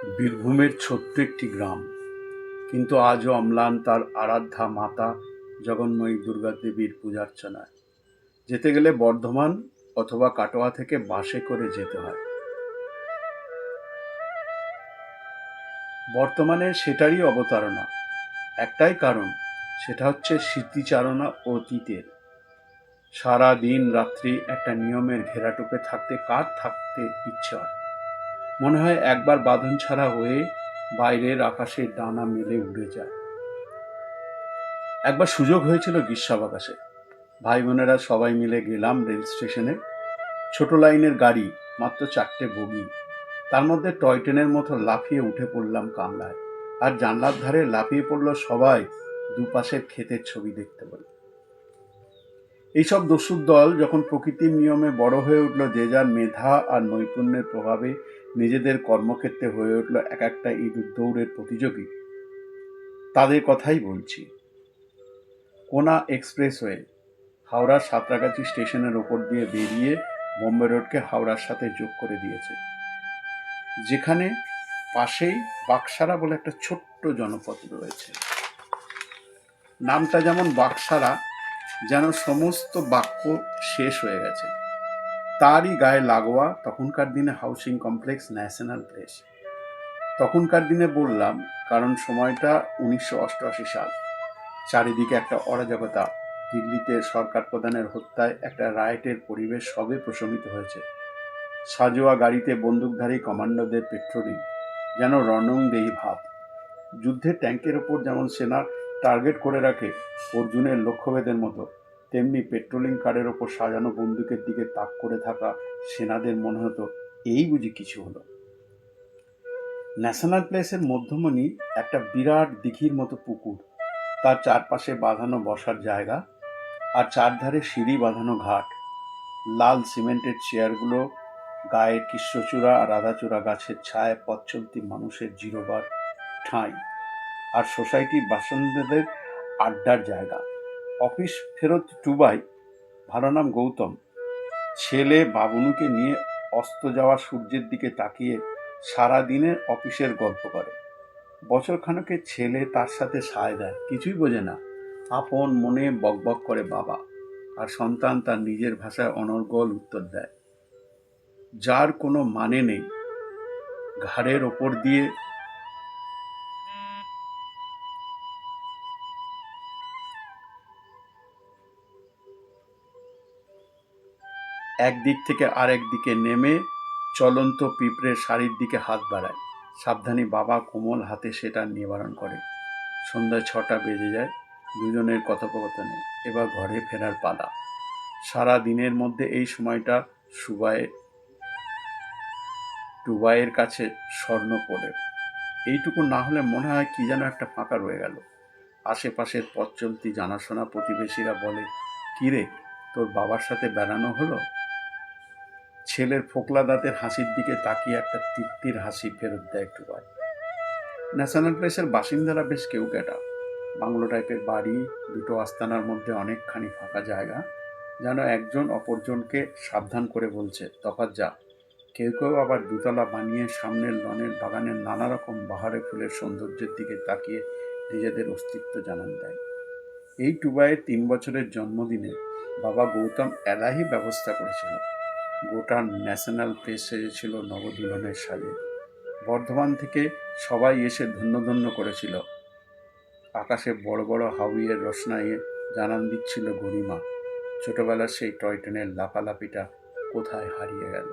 বীরভূমের ছোট্ট একটি গ্রাম, কিন্তু আজও অম্লান তার আরাধ্যা মাতা জগন্ময়ী দুর্গাদেবীর পূজার্চনায়। যেতে গেলে বর্ধমান অথবা কাটোয়া থেকে বাসে করে যেতে হয়। বর্তমানে সেটারই অবতারণা। একটাই কারণ, সেটা হচ্ছে স্মৃতিচারণা অতীতের। সারা দিন রাত্রি একটা নিয়মের ঘেরাটোপে থাকতে কার থাকতে ইচ্ছে হয়? মনে হয় একবার বাঁধন ছাড়া হয়ে বাইরের আকাশে ডানা মেলে উড়ে যায়। একবার সুযোগ হয়েছিল গ্রীষ্মাবকাশে। ভাই বোনেরা সবাই মিলে গেলাম রেল স্টেশনে। ছোট লাইনের গাড়ি, মাত্র 4টে বগি। তার মধ্যে টয় ট্রেনের মতো লাফিয়ে উঠে পড়লাম কামরায়। আর জানলার ধারে লাফিয়ে পড়ল সবাই দুপাশের ক্ষেতের ছবি দেখতে বলে। এইসব দস্যুর দল যখন প্রকৃতির নিয়মে বড় হয়ে উঠল, যে যার মেধা আর নৈপুণ্যের প্রভাবে নিজেদের কর্মক্ষেত্রে হয়ে উঠল এক একটা ইঁদুর দৌড়ের প্রতিযোগী, তাদের কথাই বলছি। কোনা এক্সপ্রেসওয়ে হাওড়ার সাঁতরাগাছি স্টেশনের ওপর দিয়ে বেরিয়ে বোম্বে রোডকে হাওড়ার সাথে যোগ করে দিয়েছে, যেখানে পাশেই বাকসারা বলে একটা ছোট্ট জনপদ রয়েছে। নামটা যেমন বাকসারা, যেন সমস্ত বাক্য শেষ হয়ে গেছে। তারই গায়ে লাগোয়া তখনকার দিনে হাউসিং কমপ্লেক্স ন্যাশনাল প্লেস। তখনকার দিনে বললাম কারণ সময়টা 1988 সাল। চারিদিকে একটা অরাজকতা। দিল্লিতে সরকার প্রধানের হত্যায় একটা রায়েটের পরিবেশ সবে প্রশমিত হয়েছে। সাজোয়া গাড়িতে বন্দুকধারী কমান্ডোদের পেট্রোলিং, যেন রণংদেহী ভাব। যুদ্ধের ট্যাঙ্কের ওপর যেমন সেনা টার্গেট করে রাখে অর্জুনের লক্ষ্যভেদের মতো, তেমনি পেট্রোলিং কারের ওপর সাজানো বন্দুকের দিকে তাক করে থাকা সেনাদের মনে হতো এই বুঝি কিছু হলো। ন্যাশনাল প্লেসের মধ্যমণি একটা বিরাট দিঘির মতো পুকুর, তার চারপাশে বাঁধানো বসার জায়গা, আর চারধারে সিঁড়ি বাঁধানো ঘাট। লাল সিমেন্টের চেয়ারগুলো, গায়ে কৃষ্ণচূড়া আর রাধাচূড়া গাছের ছায়ায় পথ চলতি মানুষের জিরোবার ঠাঁই, আর সোসাইটির বাসিন্দাদের আড্ডার জায়গা। অফিস ফেরত টুবাই, ভালো নাম গৌতম, ছেলে বাবুনুকে নিয়ে অস্ত যাওয়া সূর্যের দিকে তাকিয়ে সারা দিনের অফিসের গল্প করে। বছর খানেকের ছেলে তার সাথে সায় দেয়, কিছুই বোঝে না, আপন মনে বকবক করে বাবা, আর সন্তান তার নিজের ভাষায় অনর্গল উত্তর দেয়, যার কোনো মানে নেই। ঘাড়ের ওপর দিয়ে একদিক থেকে আরেক দিকে নেমে চলন্ত পিঁপড়ের শাড়ির দিকে হাত বাড়ায়। সাবধানী বাবা কোমল হাতে সেটা নিবারণ করে। সন্ধ্যায় 6টা বেজে যায়। দুজনের কথোপকথনে এবার ঘরে ফেরার পালা। সারা দিনের মধ্যে এই সময়টা টুবাইয়ের কাছে স্বর্ণ পড়ে। এইটুকু না হলে মনে হয় কি যেন একটা ফাঁকা রয়ে গেল। আশেপাশের পথ চলতি জানাশোনা প্রতিবেশীরা বলে, কিরে, তোর বাবার সাথে বেড়ানো হলো? ছেলের ফোকলা দাঁতের হাসির দিকে তাকিয়ে একটা তৃপ্তির হাসি ফেরত দেয় টুবাই। ন্যাশনাল প্লেসের বাসিন্দারা বেশ কেউকেটা। বাংলো টাইপের বাড়ি, দুটো আস্তানার মধ্যে অনেকখানি ফাঁকা জায়গা, যেন একজন অপরজনকে সাবধান করে বলছে, তফাৎ যা। কেউ কেউ আবার দুতলা বানিয়ে সামনের লনের বাগানের নানা রকম বাহারে ফুলের সৌন্দর্যের দিকে তাকিয়ে নিজেদের অস্তিত্ব জানান দেয়। এই টুবাইয়ের 3 বছরের জন্মদিনে বাবা গৌতম এলাহি ব্যবস্থা করেছিল। গোটা ন্যাশনাল প্লেস সেজেছিল নবদুলনের সাজে। বর্ধমান থেকে সবাই এসে ধন্য ধন্য করেছিল। আকাশে বড় বড় হাউইয়ের রোশনাইয়ে জানান দিচ্ছিল গরিমা। ছোটবেলার সেই টয় ট্রেনের লাফালাফিটা কোথায় হারিয়ে গেল।